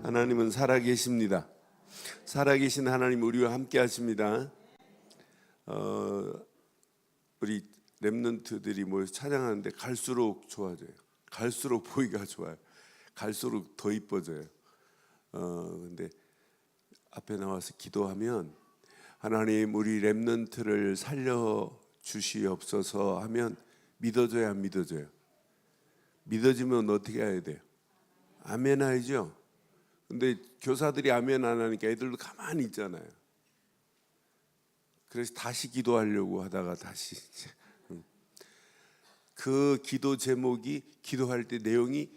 하나님은 살아계십니다. 살아계신 하나님 우리와 함께 하십니다. 우리 렘넌트들이 모여서 찬양하는데 갈수록 좋아져요. 갈수록 보기가 좋아요. 갈수록 더 이뻐져요. 근데 앞에 나와서 기도하면 하나님 우리 렘넌트를 살려 주시옵소서 하면 믿어져야 안 믿어져요? 믿어지면 어떻게 해야 돼요? 아멘 하죠. 근데 교사들이 아멘 안 하니까 애들도 가만히 있잖아요. 그래서 다시 기도하려고 하다가 다시 그 기도 제목이 기도할 때 내용이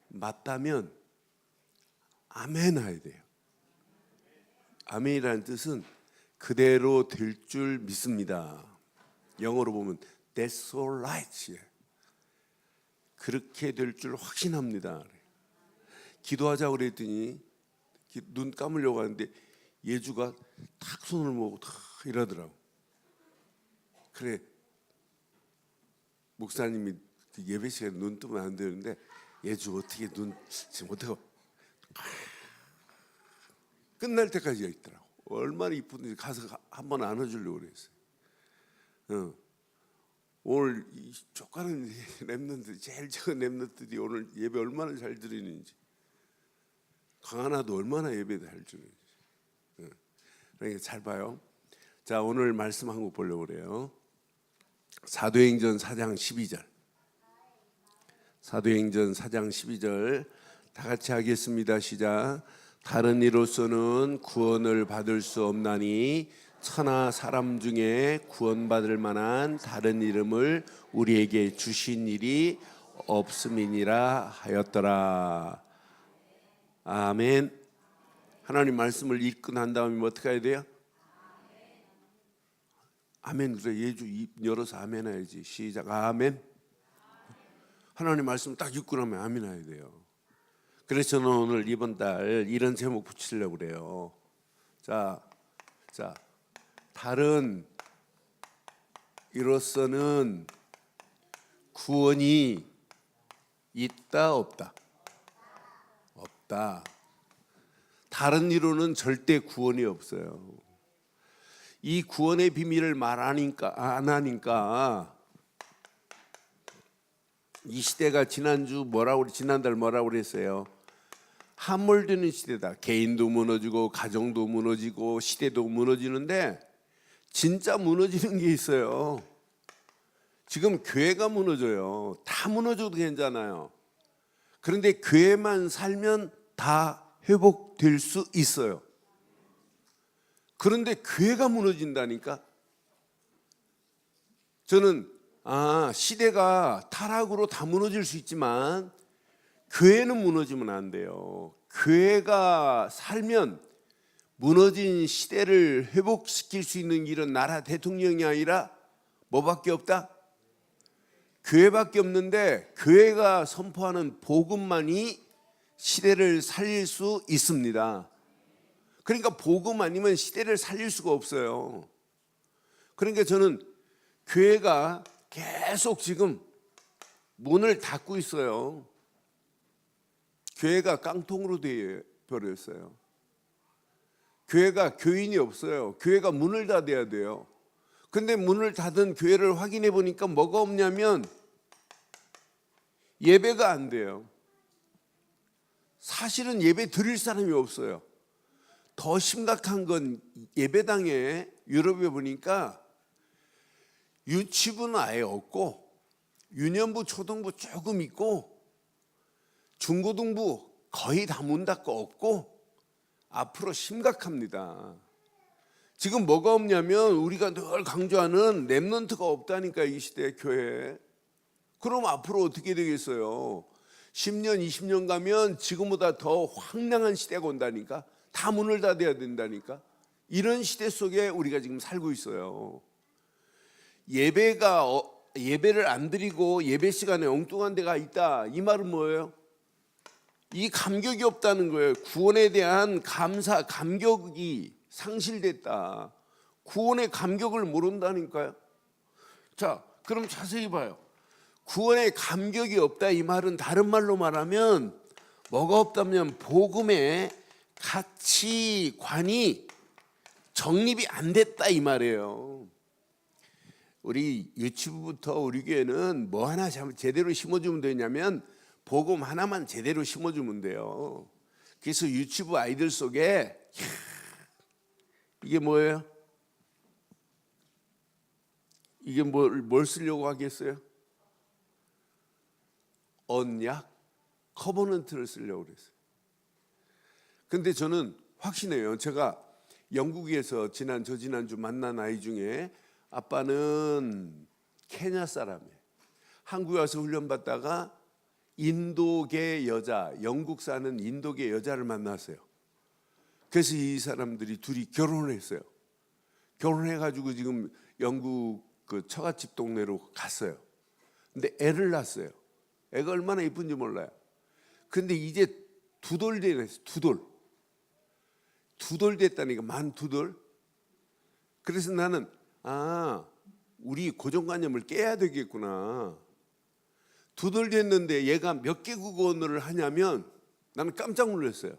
맞다면 아멘 해야 돼요. 아멘이라는 뜻은 그대로 될 줄 믿습니다. 영어로 보면 That's so right. 그렇게 될 줄 확신합니다. 기도하자고 그랬더니 눈 감으려고 하는데 예주가 탁 손을 모으고 탁 이러더라고. 그래 목사님이 예배 시간에 눈 뜨면 안 되는데 예주 어떻게 눈 지금 어떻게 끝날 때까지 있더라고. 얼마나 이쁜지 가서 한번 안아주려고 그랬어요. 오늘 이 쪽가는 렘넌트 제일 적은 렘넌트들이 오늘 예배 얼마나 잘 드리는지, 강하나도 얼마나 예배 잘 주는지. 그러니까 잘 봐요. 자, 오늘 말씀 한 거 보려고 그래요. 사도행전 4장 12절. 사도행전 4장 12절 다 같이 하겠습니다. 시작. 다른 이로서는 구원을 받을 수 없나니 천하 사람 중에 구원받을 만한 다른 이름을 우리에게 주신 일이 없음이니라 하였더라. 아멘. 하나님 말씀을 읽고 난 다음에 어떻게 해야 돼요? 아멘. 그래 예주 입 열어서 아멘 해야지. 시작. 아멘. 하나님 말씀 딱 읽고 나면 아멘 해야 돼요. 그래서 저는 오늘 이번 달 이런 제목 붙이려고 그래요. 자, 다른 이로서는 구원이 있다 없다? 없다. 다른 이로는 절대 구원이 없어요. 이 구원의 비밀을 안 하니까 이 시대가 지난달 뭐라고 그랬어요? 함몰되는 시대다. 개인도 무너지고 가정도 무너지고 시대도 무너지는데 진짜 무너지는 게 있어요. 지금 교회가 무너져요. 다 무너져도 괜찮아요. 그런데 교회만 살면 다 회복될 수 있어요. 그런데 교회가 무너진다니까. 저는 시대가 타락으로 다 무너질 수 있지만 교회는 무너지면 안 돼요. 교회가 살면 무너진 시대를 회복시킬 수 있는 길은 나라 대통령이 아니라 뭐밖에 없다? 교회밖에 없는데 교회가 선포하는 복음만이 시대를 살릴 수 있습니다. 그러니까 복음 아니면 시대를 살릴 수가 없어요. 그러니까 저는 교회가 계속 지금 문을 닫고 있어요. 교회가 깡통으로 되어 버렸어요. 교회가 교인이 없어요. 교회가 문을 닫아야 돼요. 근데 문을 닫은 교회를 확인해 보니까 뭐가 없냐면 예배가 안 돼요. 사실은 예배 드릴 사람이 없어요. 더 심각한 건 예배당에 유럽에 보니까 유치부는 아예 없고 유년부, 초등부 조금 있고 중고등부 거의 다 문 닫고 없고 앞으로 심각합니다. 지금 뭐가 없냐면 우리가 늘 강조하는 렘넌트가 없다니까 이 시대 교회에. 그럼 앞으로 어떻게 되겠어요? 10년, 20년 가면 지금보다 더 황량한 시대가 온다니까. 다 문을 닫아야 된다니까. 이런 시대 속에 우리가 지금 살고 있어요. 예배를 안 드리고 예배 시간에 엉뚱한 데가 있다. 이 말은 뭐예요? 이 감격이 없다는 거예요. 구원에 대한 감격이 상실됐다. 구원의 감격을 모른다니까요. 자, 그럼 자세히 봐요. 구원의 감격이 없다 이 말은 다른 말로 말하면 뭐가 없다면 복음의 가치관이 정립이 안 됐다 이 말이에요. 우리 유치부부터 우리 교회는 뭐 하나 제대로 심어주면 되냐면 복음 하나만 제대로 심어주면 돼요. 그래서 유치부 아이들 속에 이게 뭐예요? 이게 뭘 쓰려고 하겠어요? 언약, 커버넌트를 쓰려고 그랬어요. 근데 저는 확신해요. 제가 영국에서 저지난주 만난 아이 중에 아빠는 케냐 사람이에요. 한국에 와서 훈련받다가 인도계 여자, 영국 사는 인도계 여자를 만났어요. 그래서 이 사람들이 둘이 결혼을 했어요. 결혼해가지고 지금 영국 그 처갓집 동네로 갔어요. 근데 애를 낳았어요. 애가 얼마나 이쁜지 몰라요. 근데 이제 2돌 되냈어요. 2돌 됐다니까, 만 2돌. 그래서 나는 우리 고정관념을 깨야 되겠구나. 2돌 됐는데 얘가 몇 개국 언어를 하냐면 나는 깜짝 놀랐어요.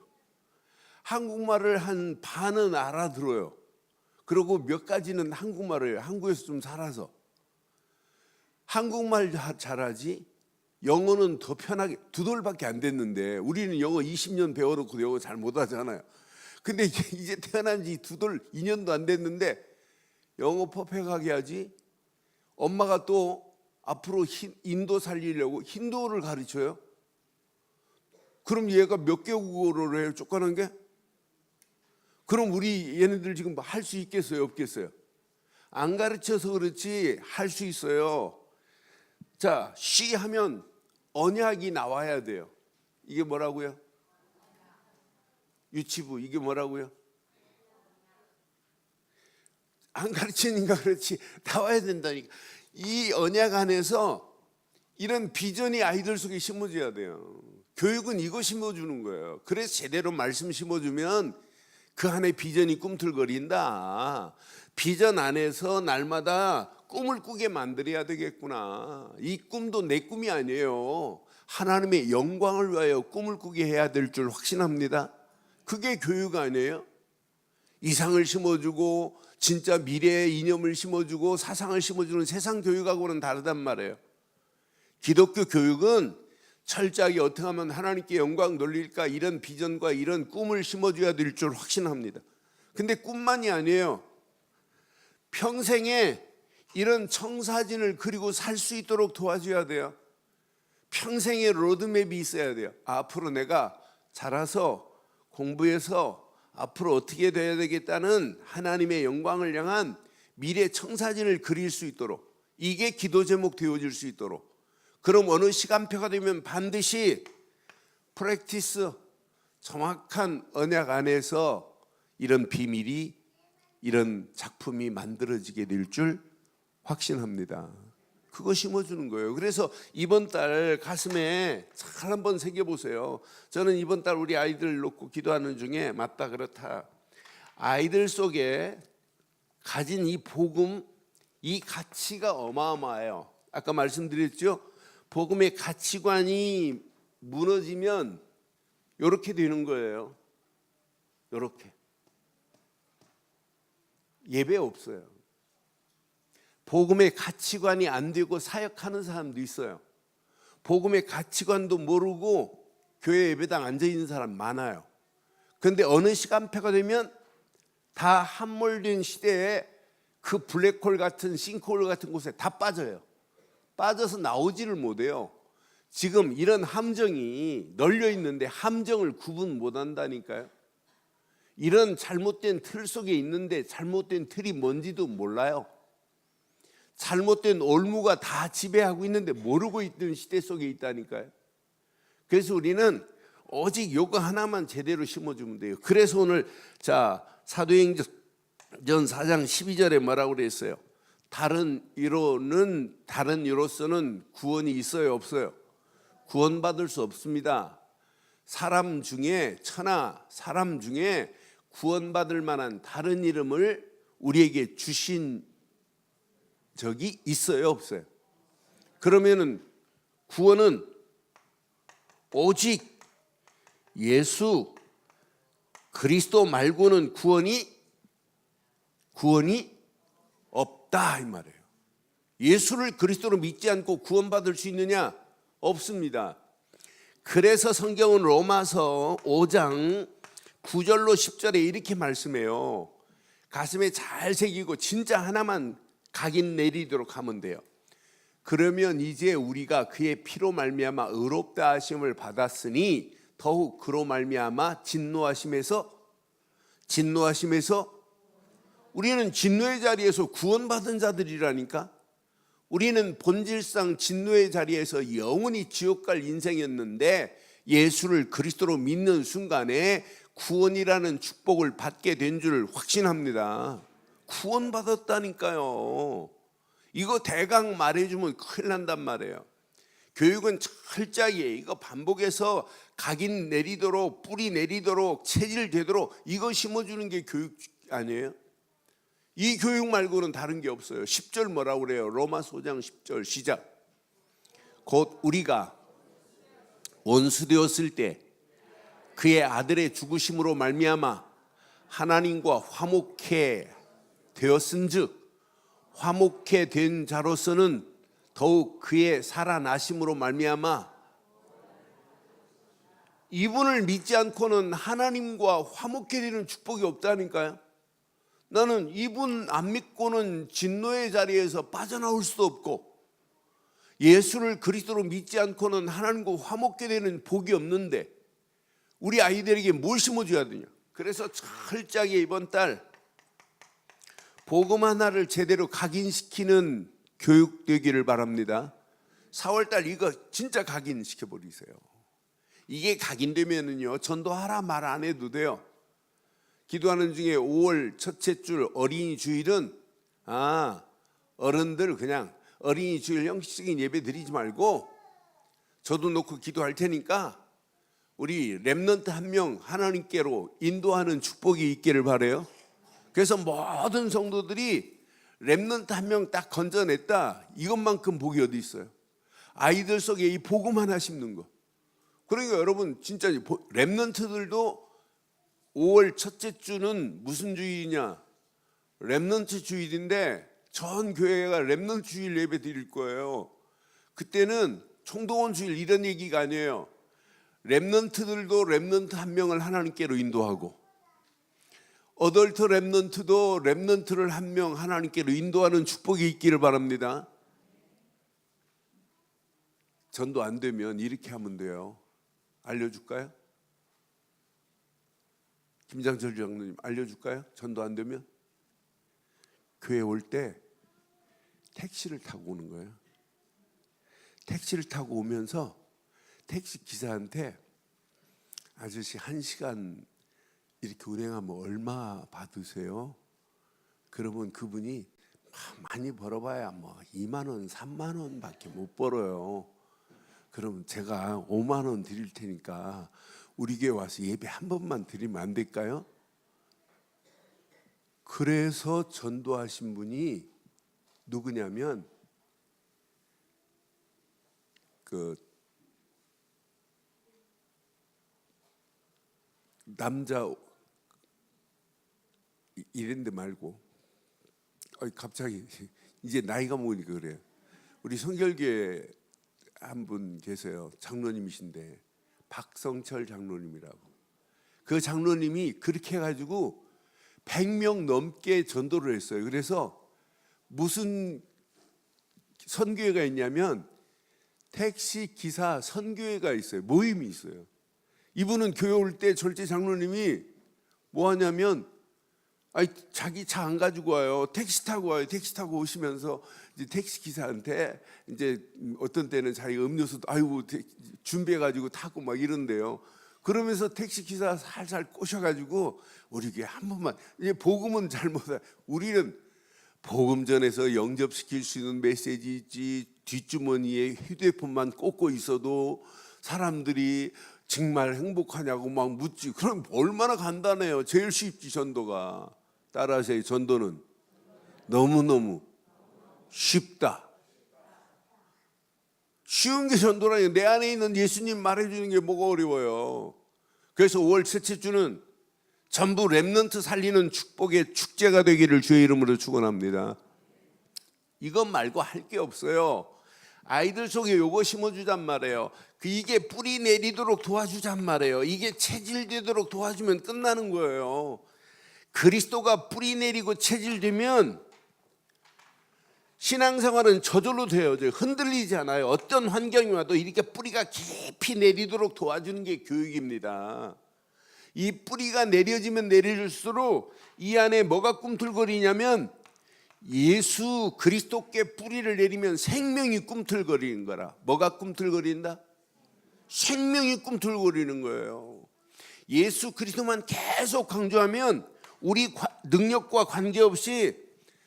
한국말을 한 반은 알아들어요. 그리고 몇 가지는 한국말을 해요. 한국에서 좀 살아서. 한국말 잘하지 영어는 더 편하게. 2돌밖에 안 됐는데 우리는 영어 20년 배워놓고 영어 잘 못하잖아요. 근데 이제 태어난 지 2년도 안 됐는데 영어 퍼펙트하게 하지. 엄마가 또 앞으로 인도 살리려고 힌두어를 가르쳐요. 그럼 얘가 몇 개국어를 해요? 쫓겨난 게? 그럼 우리 얘네들 지금 할 수 있겠어요? 없겠어요? 안 가르쳐서 그렇지 할 수 있어요. 자, 쉬 하면 언약이 나와야 돼요. 이게 뭐라고요? 유치부, 이게 뭐라고요? 안 가르치니까 그렇지 나와야 된다니까. 이 언약 안에서 이런 비전이 아이들 속에 심어져야 돼요. 교육은 이거 심어주는 거예요. 그래서 제대로 말씀 심어주면 그 안에 비전이 꿈틀거린다. 비전 안에서 날마다 꿈을 꾸게 만들어야 되겠구나. 이 꿈도 내 꿈이 아니에요. 하나님의 영광을 위하여 꿈을 꾸게 해야 될 줄 확신합니다. 그게 교육 아니에요? 이상을 심어주고 진짜 미래의 이념을 심어주고 사상을 심어주는 세상 교육하고는 다르단 말이에요. 기독교 교육은 철저하게 어떻게 하면 하나님께 영광 돌릴까, 이런 비전과 이런 꿈을 심어줘야 될 줄 확신합니다. 근데 꿈만이 아니에요. 평생에 이런 청사진을 그리고 살 수 있도록 도와줘야 돼요. 평생의 로드맵이 있어야 돼요. 앞으로 내가 자라서 공부해서 앞으로 어떻게 돼야 되겠다는 하나님의 영광을 향한 미래 청사진을 그릴 수 있도록, 이게 기도 제목 되어질 수 있도록. 그럼 어느 시간표가 되면 반드시 프랙티스, 정확한 언약 안에서 이런 비밀이, 이런 작품이 만들어지게 될 줄 확신합니다. 그거 심어주는 거예요. 그래서 이번 달 가슴에 잘 한번 새겨보세요. 저는 이번 달 우리 아이들 놓고 기도하는 중에 맞다 그렇다, 아이들 속에 가진 이 복음, 이 가치가 어마어마해요. 아까 말씀드렸죠. 복음의 가치관이 무너지면 이렇게 되는 거예요. 이렇게 예배 없어요. 복음의 가치관이 안 되고 사역하는 사람도 있어요. 복음의 가치관도 모르고 교회 예배당 앉아 있는 사람 많아요. 그런데 어느 시간표가 되면 다 함몰된 시대에 그 블랙홀 같은 싱크홀 같은 곳에 다 빠져요. 빠져서 나오지를 못해요. 지금 이런 함정이 널려 있는데 함정을 구분 못한다니까요. 이런 잘못된 틀 속에 있는데 잘못된 틀이 뭔지도 몰라요. 잘못된 올무가 다 지배하고 있는데 모르고 있던 시대 속에 있다니까요. 그래서 우리는 오직 요거 하나만 제대로 심어주면 돼요. 그래서 오늘 사도행전 4장 12절에 뭐라고 그랬어요? 다른 이로서는 구원이 있어요, 없어요? 구원받을 수 없습니다. 사람 중에 구원받을 만한 다른 이름을 우리에게 주신 적이 있어요, 없어요? 그러면은 구원은 오직 예수 그리스도 말고는 구원이 없다 이 말이에요. 예수를 그리스도로 믿지 않고 구원받을 수 있느냐? 없습니다. 그래서 성경은 로마서 5장 9절로 10절에 이렇게 말씀해요. 가슴에 잘 새기고 진짜 하나만 각인 내리도록 하면 돼요. 그러면 이제 우리가 그의 피로 말미암아 의롭다 하심을 받았으니 더욱 그로 말미암아 진노하심에서 우리는 진노의 자리에서 구원받은 자들이라니까. 우리는 본질상 진노의 자리에서 영원히 지옥 갈 인생이었는데 예수를 그리스도로 믿는 순간에 구원이라는 축복을 받게 된 줄 확신합니다. 구원받았다니까요. 이거 대강 말해주면 큰일 난단 말이에요. 교육은 철저하게 이거 반복해서 각인 내리도록 뿌리 내리도록 체질 되도록 이거 심어주는 게 교육 아니에요? 이 교육 말고는 다른 게 없어요. 10절 뭐라고 그래요? 로마서 5장 10절 시작. 곧 우리가 원수되었을 때 그의 아들의 죽으심으로 말미암아 하나님과 화목해 되었은즉 화목해 된 자로서는 더욱 그의 살아나심으로 말미암아 이분을 믿지 않고는 하나님과 화목해 되는 축복이 없다니까요. 나는 이분 안 믿고는 진노의 자리에서 빠져나올 수도 없고 예수를 그리스도로 믿지 않고는 하나님과 화목해 되는 복이 없는데 우리 아이들에게 뭘 심어줘야 되냐. 그래서 철저하게 이번 달 복음 하나를 제대로 각인시키는 교육 되기를 바랍니다. 4월 달 이거 진짜 각인시켜버리세요. 이게 각인되면은요 전도하라 말 안 해도 돼요. 기도하는 중에 5월 첫째 줄 어린이 주일은 어른들 그냥 어린이 주일 형식적인 예배 드리지 말고 저도 놓고 기도할 테니까 우리 렘넌트 한 명 하나님께로 인도하는 축복이 있기를 바라요. 그래서 모든 성도들이 렘넌트 한 명 딱 건져냈다. 이것만큼 복이 어디 있어요? 아이들 속에 이 복음 하나 심는 거. 그러니까 여러분 진짜 렘넌트들도 5월 첫째 주는 무슨 주일이냐? 렘넌트 주일인데 전 교회가 렘넌트 주일 예배 드릴 거예요. 그때는 총동원 주일 이런 얘기가 아니에요. 렘넌트들도 렘넌트 한 명을 하나님께로 인도하고 어덜트 렘넌트도 렘넌트를 한 명 하나님께로 인도하는 축복이 있기를 바랍니다. 전도 안 되면 이렇게 하면 돼요. 알려줄까요? 김장철 장로님 알려줄까요? 전도 안 되면 교회 올 때 택시를 타고 오는 거예요. 택시를 타고 오면서 택시 기사한테 아저씨 1시간 이렇게 운행하면 얼마 받으세요? 그러면 그분이 많이 벌어봐야 2만 원, 3만 원밖에 못 벌어요. 그럼 제가 5만 원 드릴 테니까 우리 교회 와서 예배 한 번만 드리면 안 될까요? 그래서 전도하신 분이 누구냐면 남자 이랬는데 말고 갑자기 이제 나이가 먹으니까 그래요. 우리 성결교회 한 분 계세요. 장로님이신데 박성철 장로님이라고. 그 장로님이 그렇게 해가지고 100명 넘게 전도를 했어요. 그래서 무슨 선교회가 있냐면 택시 기사 선교회가 있어요. 모임이 있어요. 이분은 교회 올 때 절제 장로님이 뭐 하냐면 자기 차 안 가지고 와요. 택시 타고 와요. 택시 타고 오시면서 이제 택시 기사한테 이제 어떤 때는 자기가 음료수도 준비해 가지고 타고 막 이런데요. 그러면서 택시 기사 살살 꼬셔가지고 우리 교회 한 번만 이제 복음은 잘 못해. 우리는 복음 전에서 영접시킬 수 있는 메시지 있지. 뒷주머니에 휴대폰만 꽂고 있어도 사람들이 정말 행복하냐고 막 묻지. 그럼 얼마나 간단해요. 제일 쉽지 전도가. 따라하세요. 전도는 너무너무 쉽다. 쉬운 게 전도라니. 내 안에 있는 예수님 말해주는 게 뭐가 어려워요. 그래서 5월 첫째 주는 전부 렘넌트 살리는 축복의 축제가 되기를 주의 이름으로 축원합니다. 이것 말고 할 게 없어요. 아이들 속에 요거 심어주잔 말이에요. 이게 뿌리 내리도록 도와주잔 말이에요. 이게 체질되도록 도와주면 끝나는 거예요. 그리스도가 뿌리 내리고 체질되면 신앙생활은 저절로 돼요. 흔들리지 않아요. 어떤 환경이 와도 이렇게 뿌리가 깊이 내리도록 도와주는 게 교육입니다. 이 뿌리가 내려지면 내려질수록 이 안에 뭐가 꿈틀거리냐면 예수 그리스도께 뿌리를 내리면 생명이 꿈틀거리는 거라. 뭐가 꿈틀거린다? 생명이 꿈틀거리는 거예요. 예수 그리스도만 계속 강조하면 우리 능력과 관계없이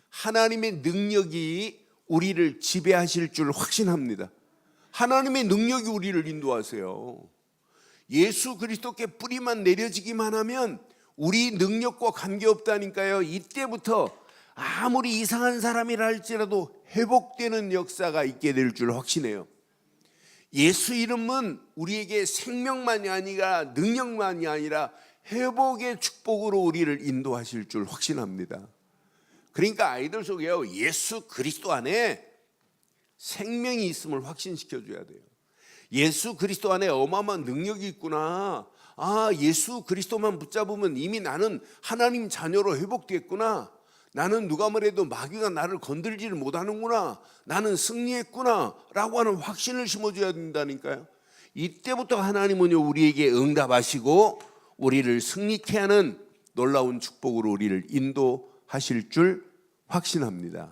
하나님의 능력이 우리를 지배하실 줄 확신합니다. 하나님의 능력이 우리를 인도하세요. 예수 그리스도께 뿌리만 내려지기만 하면 우리 능력과 관계없다니까요. 이때부터 아무리 이상한 사람이라 할지라도 회복되는 역사가 있게 될 줄 확신해요. 예수 이름은 우리에게 생명만이 아니라 능력만이 아니라 회복의 축복으로 우리를 인도하실 줄 확신합니다. 그러니까 아이들 속에요, 예수 그리스도 안에 생명이 있음을 확신시켜줘야 돼요. 예수 그리스도 안에 어마어마한 능력이 있구나. 예수 그리스도만 붙잡으면 이미 나는 하나님 자녀로 회복됐구나. 나는 누가 뭐래도 마귀가 나를 건들지를 못하는구나. 나는 승리했구나 라고 하는 확신을 심어줘야 된다니까요. 이때부터 하나님은 우리에게 응답하시고 우리를 승리케 하는 놀라운 축복으로 우리를 인도하실 줄 확신합니다.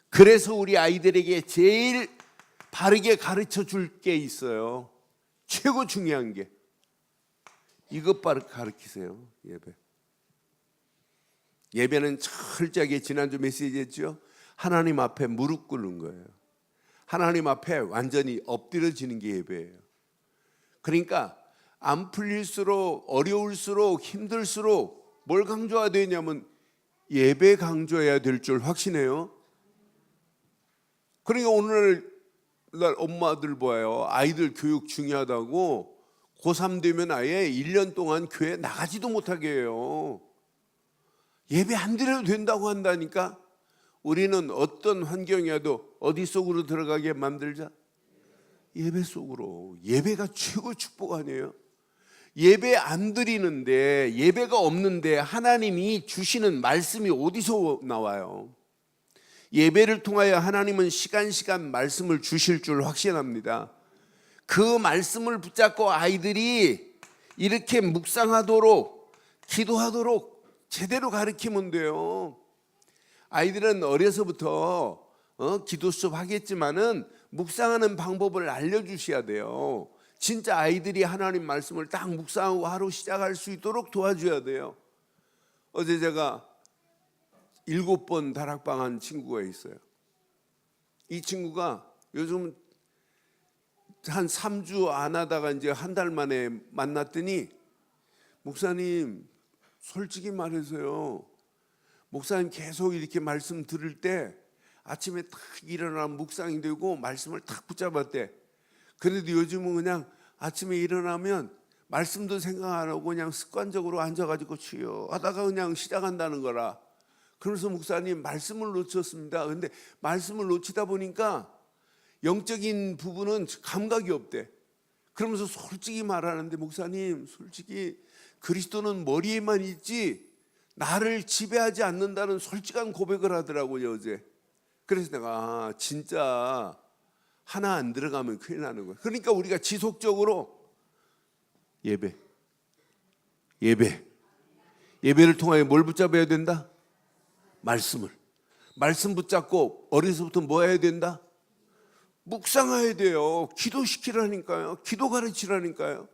그래서 우리 아이들에게 제일 바르게 가르쳐 줄 게 있어요. 최고 중요한 게 이것 바로 가르치세요. 예배는 철저하게 지난주 메시지였죠. 하나님 앞에 무릎 꿇는 거예요. 하나님 앞에 완전히 엎드려지는 게 예배예요. 그러니까 안 풀릴수록 어려울수록 힘들수록 뭘 강조해야 되냐면 예배 강조해야 될 줄 확신해요. 그러니까 오늘날 엄마들 봐요. 아이들 교육 중요하다고 고3 되면 아예 1년 동안 교회 나가지도 못하게 해요. 예배 안 드려도 된다고 한다니까. 우리는 어떤 환경이라도 어디 속으로 들어가게 만들자? 예배 속으로. 예배가 최고 축복 아니에요? 예배 안 드리는데, 예배가 없는데 하나님이 주시는 말씀이 어디서 나와요? 예배를 통하여 하나님은 시간 말씀을 주실 줄 확신합니다. 그 말씀을 붙잡고 아이들이 이렇게 묵상하도록 기도하도록 제대로 가르치면 돼요. 아이들은 어려서부터 기도 수업 하겠지만은 묵상하는 방법을 알려주셔야 돼요. 진짜 아이들이 하나님 말씀을 딱 묵상하고 하루 시작할 수 있도록 도와줘야 돼요. 어제 제가 7번 다락방한 친구가 있어요. 이 친구가 요즘 한 3주 안 하다가 이제 한 달 만에 만났더니 목사님 솔직히 말해서요, 목사님 계속 이렇게 말씀 들을 때 아침에 딱 일어나 묵상이 되고 말씀을 딱 붙잡았대. 그래도 요즘은 그냥 아침에 일어나면 말씀도 생각 안 하고 그냥 습관적으로 앉아가지고 치유 하다가 그냥 시작한다는 거라. 그래서 목사님 말씀을 놓쳤습니다. 근데 말씀을 놓치다 보니까 영적인 부분은 감각이 없대. 그러면서 솔직히 말하는데 목사님 솔직히 그리스도는 머리에만 있지 나를 지배하지 않는다는 솔직한 고백을 하더라고요 어제. 그래서 내가 진짜 하나 안 들어가면 큰일 나는 거예요. 그러니까 우리가 지속적으로 예배를 통하여 뭘 붙잡아야 된다? 말씀 붙잡고 어려서부터 뭐 해야 된다? 묵상해야 돼요. 기도시키라니까요. 기도 가르치라니까요.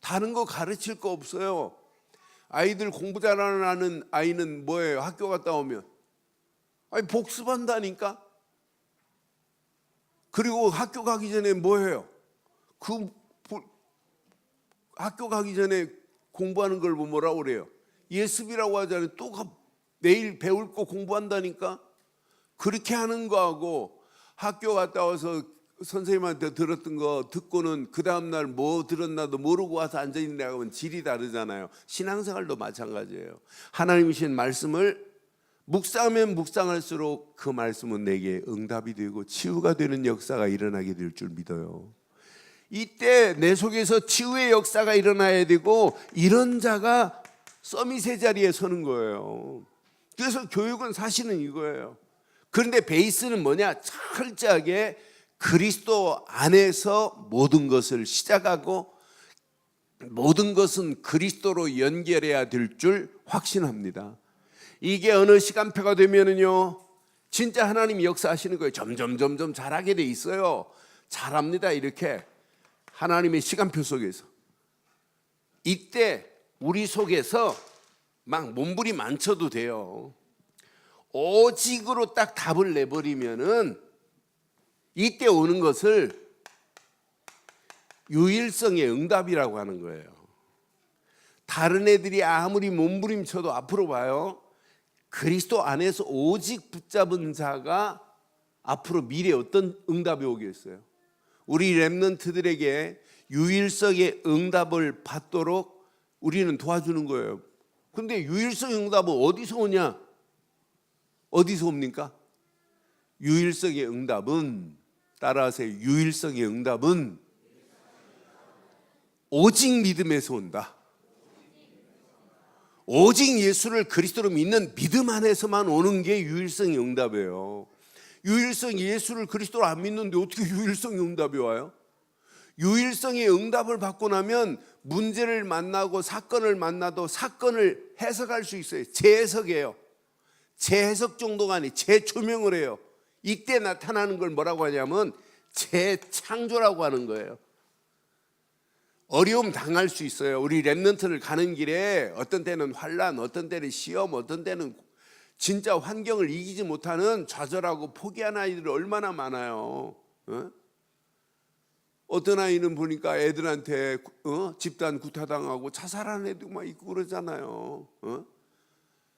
다른 거 가르칠 거 없어요. 아이들 공부 잘하는 아이는 뭐예요? 학교 갔다 오면 복습한다니까. 그리고 학교 가기 전에 뭐예요? 학교 가기 전에 공부하는 걸 뭐라고 그래요? 예습이라고 하잖아요. 또 내일 배울 거 공부한다니까. 그렇게 하는 거하고 학교 갔다 와서 선생님한테 들었던 거 듣고는 그 다음날 뭐 들었나도 모르고 와서 앉아있느라고 하면 질이 다르잖아요. 신앙생활도 마찬가지예요. 하나님이 주신 말씀을 묵상하면 묵상할수록 그 말씀은 내게 응답이 되고 치유가 되는 역사가 일어나게 될 줄 믿어요. 이때 내 속에서 치유의 역사가 일어나야 되고 이런 자가 서밋의 자리에 서는 거예요. 그래서 교육은 사실은 이거예요. 그런데 베이스는 뭐냐? 철저하게 그리스도 안에서 모든 것을 시작하고 모든 것은 그리스도로 연결해야 될 줄 확신합니다. 이게 어느 시간표가 되면은요, 진짜 하나님이 역사하시는 거예요. 점점 잘하게 돼 있어요. 잘합니다. 이렇게 하나님의 시간표 속에서. 이때 우리 속에서 막 몸부림만쳐도 돼요. 오직으로 딱 답을 내버리면은 이때 오는 것을 유일성의 응답이라고 하는 거예요. 다른 애들이 아무리 몸부림쳐도 앞으로 봐요. 그리스도 안에서 오직 붙잡은 자가 앞으로 미래에 어떤 응답이 오겠어요? 우리 렘넌트들에게 유일성의 응답을 받도록 우리는 도와주는 거예요. 그런데 유일성의 응답은 어디서 오냐? 어디서 옵니까? 유일성의 응답은, 따라하세요. 유일성의 응답은 오직 믿음에서 온다. 오직 예수를 그리스도로 믿는 믿음 안에서만 오는 게 유일성의 응답이에요. 유일성 예수를 그리스도로 안 믿는데 어떻게 유일성의 응답이 와요? 유일성의 응답을 받고 나면 문제를 만나고 사건을 만나도 사건을 해석할 수 있어요. 재해석이에요. 재해석 정도가 아니 재조명을 해요. 이때 나타나는 걸 뭐라고 하냐면 재창조라고 하는 거예요. 어려움 당할 수 있어요. 우리 렘넌트를 가는 길에 어떤 때는 환난, 어떤 때는 시험, 어떤 때는 진짜 환경을 이기지 못하는 좌절하고 포기한 아이들 얼마나 많아요. 어떤 아이는 보니까 애들한테 집단 구타당하고 자살하는 애도 막 있고 그러잖아요.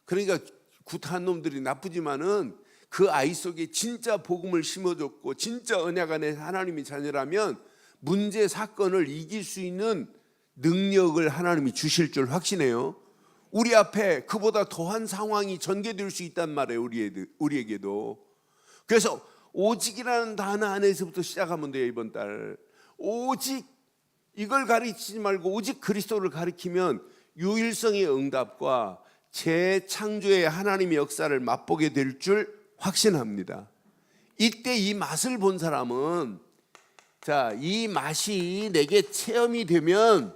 그러니까 구타한 놈들이 나쁘지만은 그 아이 속에 진짜 복음을 심어줬고 진짜 언약 안에 하나님이 자녀라면 문제 사건을 이길 수 있는 능력을 하나님이 주실 줄 확신해요. 우리 앞에 그보다 더한 상황이 전개될 수 있단 말이에요. 우리에게도. 그래서 오직이라는 단어 안에서부터 시작하면 돼요. 이번 달 오직 이걸 가르치지 말고 오직 그리스도를 가르치면 유일성의 응답과 재창조의 하나님의 역사를 맛보게 될 줄 확신합니다. 이때 이 맛을 본 사람은, 자, 이 맛이 내게 체험이 되면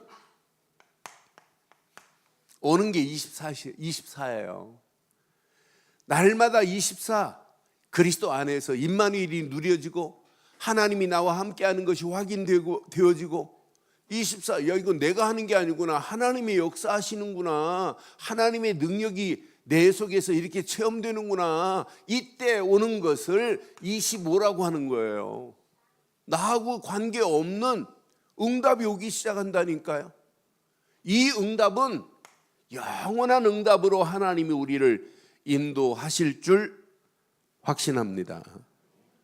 오는 게 24예요. 날마다 24, 그리스도 안에서 임마누엘이 누려지고 하나님이 나와 함께하는 것이 확인되어지고 24, 야 이건 내가 하는 게 아니구나. 하나님의 역사하시는구나. 하나님의 능력이 내 속에서 이렇게 체험되는구나. 이때 오는 것을 25라고 하는 거예요. 나하고 관계없는 응답이 오기 시작한다니까요. 이 응답은 영원한 응답으로 하나님이 우리를 인도하실 줄 확신합니다.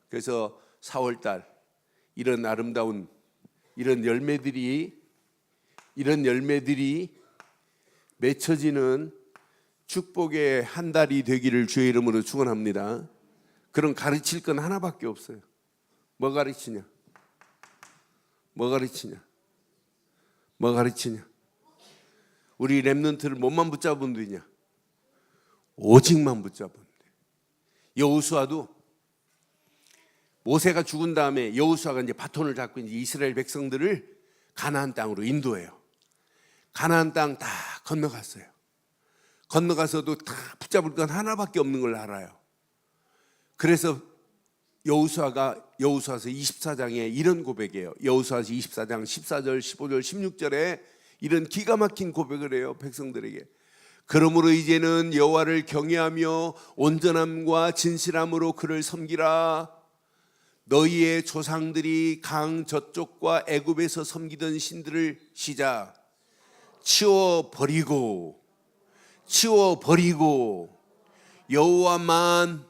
그래서 4월달 이런 아름다운 이런 열매들이 맺혀지는 축복의 한 달이 되기를 주의 이름으로 축원합니다. 그럼 가르칠 건 하나밖에 없어요. 뭐 가르치냐? 우리 렘넌트를 뭐만 붙잡으면 되냐? 오직만 붙잡으면 돼. 여호수아도 모세가 죽은 다음에 여호수아가 이제 바톤을 잡고 이제 이스라엘 백성들을 가나안 땅으로 인도해요. 가나안 땅 다 건너갔어요. 건너가서도 다 붙잡을 건 하나밖에 없는 걸 알아요. 그래서 여호수아가 여호수아서 24장에 이런 고백이에요. 여호수아서 24장 14절, 15절, 16절에 이런 기가 막힌 고백을 해요. 백성들에게. 그러므로 이제는 여호와를 경외하며 온전함과 진실함으로 그를 섬기라. 너희의 조상들이 강 저쪽과 애굽에서 섬기던 신들을 시작 치워버리고 여호와만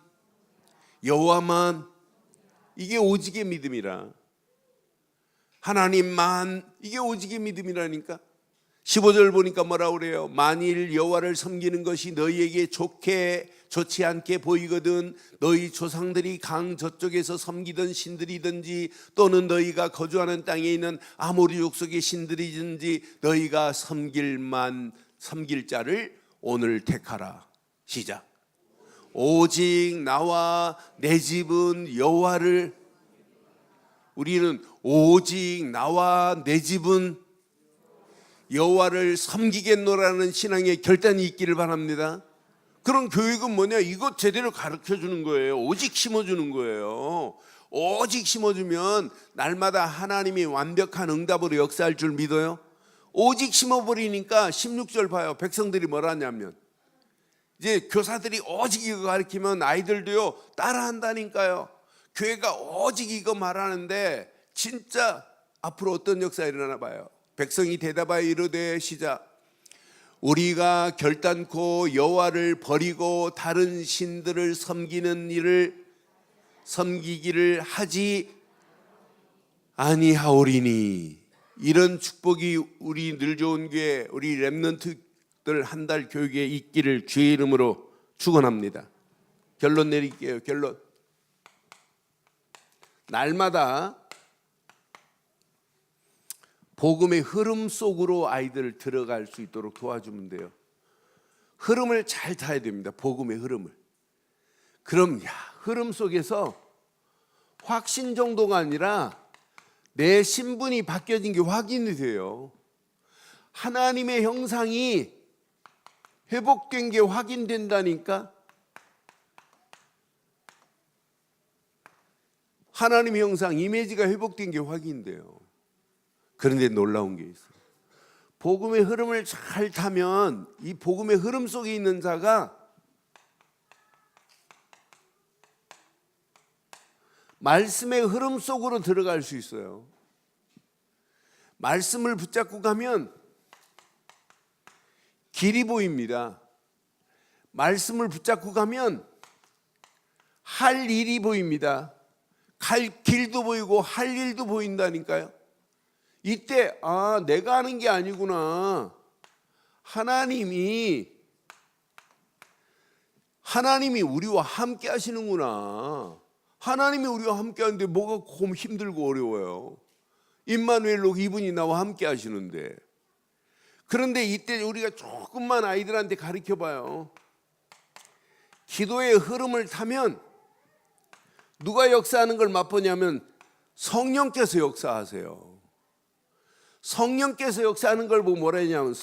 이게 오직의 믿음이라. 하나님만, 이게 오직의 믿음이라니까. 15절 보니까 뭐라 그래요? 만일 여호와를 섬기는 것이 너희에게 좋지 않게 보이거든 너희 조상들이 강 저쪽에서 섬기던 신들이든지 또는 너희가 거주하는 땅에 있는 아모리 족속의 신들이든지 너희가 섬길 자를 오늘 택하라. 시작. 오직 나와 내 집은 여호와를, 우리는 오직 나와 내 집은 여호와를 섬기겠노라는 신앙의 결단이 있기를 바랍니다. 그런 교육은 뭐냐? 이것 제대로 가르쳐주는 거예요. 오직 심어주는 거예요. 오직 심어주면 날마다 하나님이 완벽한 응답으로 역사할 줄 믿어요. 오직 심어버리니까 16절 봐요. 백성들이 뭐라 하냐면, 이제 교사들이 오직 이거 가르치면 아이들도요 따라한다니까요. 교회가 오직 이거 말하는데 진짜 앞으로 어떤 역사가 일어나 봐요. 백성이 대답하여 이르되, 시작. 우리가 결단코 여호와를 버리고 다른 신들을 섬기기를 하지 아니하오리니. 이런 축복이 우리 늘 좋은 교회, 우리 렘넌트들 한 달 교육에 있기를 주의 이름으로 축원합니다. 결론 내릴게요. 결론. 날마다 복음의 흐름 속으로 아이들을 들어갈 수 있도록 도와주면 돼요. 흐름을 잘 타야 됩니다. 복음의 흐름을. 그럼 흐름 속에서 확신 정도가 아니라 내 신분이 바뀌어진 게 확인이 돼요. 하나님의 형상이 회복된 게 확인된다니까. 하나님의 형상, 이미지가 회복된 게 확인돼요. 그런데 놀라운 게 있어요. 복음의 흐름을 잘 타면 이 복음의 흐름 속에 있는 자가 말씀의 흐름 속으로 들어갈 수 있어요. 말씀을 붙잡고 가면 길이 보입니다. 말씀을 붙잡고 가면 할 일이 보입니다. 갈 길도 보이고 할 일도 보인다니까요. 이때 내가 하는 게 아니구나. 하나님이 우리와 함께 하시는구나. 하나님이 우리와 함께 하는데 뭐가 힘들고 어려워요. 임마누엘로 이분이 나와 함께 하시는데. 그런데 이때 우리가 조금만 아이들한테 가르쳐 봐요. 기도의 흐름을 타면 누가 역사하는 걸 맛보냐면 성령께서 역사하세요. 성령께서 역사하는 걸 보고 뭐라 했냐면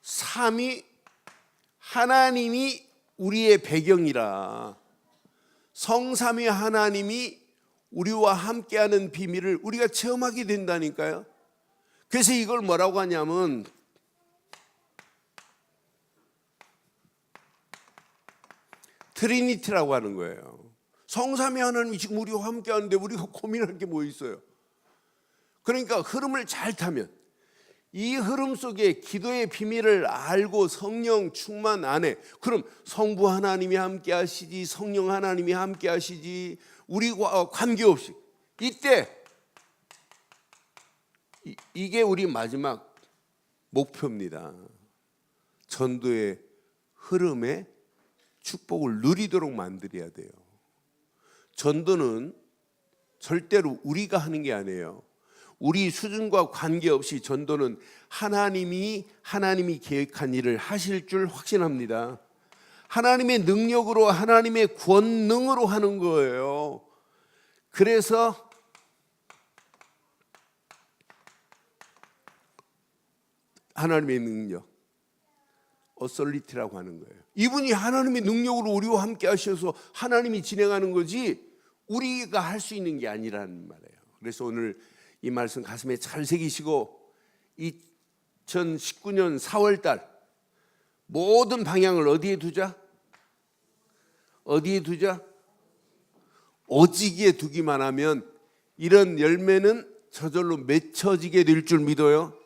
삼위 하나님이 우리의 배경이라. 성삼위 하나님이 우리와 함께하는 비밀을 우리가 체험하게 된다니까요. 그래서 이걸 뭐라고 하냐면 트리니티라고 하는 거예요. 성삼위 하나님이 지금 우리와 함께하는데 우리가 고민할 게 뭐 있어요? 그러니까 흐름을 잘 타면 이 흐름 속에 기도의 비밀을 알고 성령 충만 안에, 그럼 성부 하나님이 함께 하시지, 성령 하나님이 함께 하시지, 우리와 관계없이 이때 이게 우리 마지막 목표입니다. 전도의 흐름에 축복을 누리도록 만들어야 돼요. 전도는 절대로 우리가 하는 게 아니에요. 우리 수준과 관계없이 전도는 하나님이 계획한 일을 하실 줄 확신합니다. 하나님의 능력으로, 하나님의 권능으로 하는 거예요. 그래서 하나님의 능력, 어설리티라고 하는 거예요. 이분이 하나님의 능력으로 우리와 함께 하셔서 하나님이 진행하는 거지 우리가 할 수 있는 게 아니라는 말이에요. 그래서 오늘 이 말씀 가슴에 잘 새기시고 2019년 4월 달 모든 방향을 어디에 두자? 어디에 두자? 오직에 두기만 하면 이런 열매는 저절로 맺혀지게 될 줄 믿어요.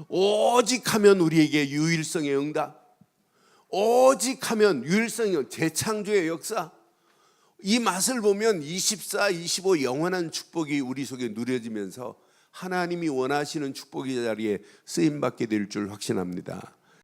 오직 하면 우리에게 유일성의 응답, 오직 하면 유일성의 재창조의 역사, 이 맛을 보면 24, 25 영원한 축복이 우리 속에 누려지면서 하나님이 원하시는 축복의 자리에 쓰임받게 될 줄 확신합니다.